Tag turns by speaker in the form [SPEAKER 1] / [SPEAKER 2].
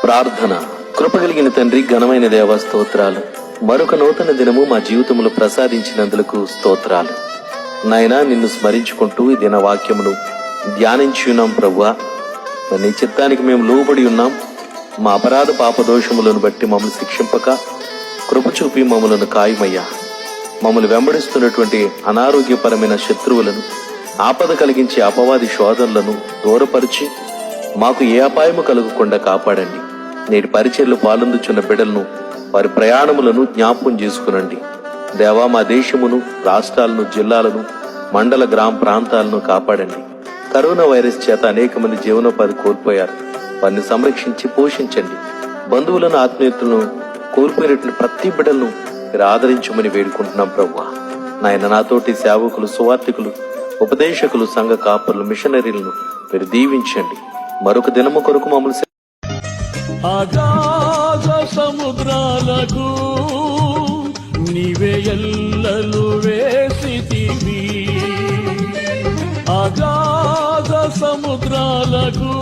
[SPEAKER 1] ప్రార్థన. కృపగలిగిన తండ్రి, ఘనమైన దేవ, స్తోత్రాలు. మరొక నూతన దినము మా జీవితంలో ప్రసాదించినందుకు స్తోత్రాలు. నాయనా, నిన్ను స్మరించుకుంటూ ఈ దిన వాక్యమును ధ్యానించి ఉన్నాం ప్రభువా. నీ చిత్తానికి మేము లోబడి ఉన్నాం. మా అపరాధ పాపదోషములను బట్టి మమ్మల్ని శిక్షింపక కృప చూపి మమ్మలను కాయమయ్యా. మమ్మల్ని వెంబడిస్తున్నటువంటి అనారోగ్యపరమైన శత్రువులను, ఆపద కలిగించే అపవాది శోధనలను దూరపరిచి మాకు ఏ అపాయము కలగకుండా కాపాడండి. నేటి పరిచర్లు పాలొందుచున్న బిడ్డలను, వారి ప్రయాణములను జ్ఞాపకం చేసుకునండి. దేవా, మా దేశమును, రాష్ట్రాలను, జిల్లాలను, మండల గ్రామ ప్రాంతాలను కాపాడండి. కరోనా వైరస్ చేత అనేక మంది జీవనోపాధి కోల్పోయారు. వారిని సంరక్షించి పోషించండి. బంధువులను, ఆత్మీయతలను కోల్పోయినటువంటి ప్రతి బిడ్డలను మీరు ఆదరించమని వేడుకుంటున్నాం ప్రభువా. నాయన, నాతోటి సేవకులు, సువార్థికులు, ఉపదేశకులు, సంఘ కాపరులు, మిషనరీలను మీరు దీవించండి. మరొక దినము కొరకు మమ్మల్ని
[SPEAKER 2] అగాధ సముద్రాలకు నీవే ఎల్లలు వేసితివి. అగాధ సముద్రాలకు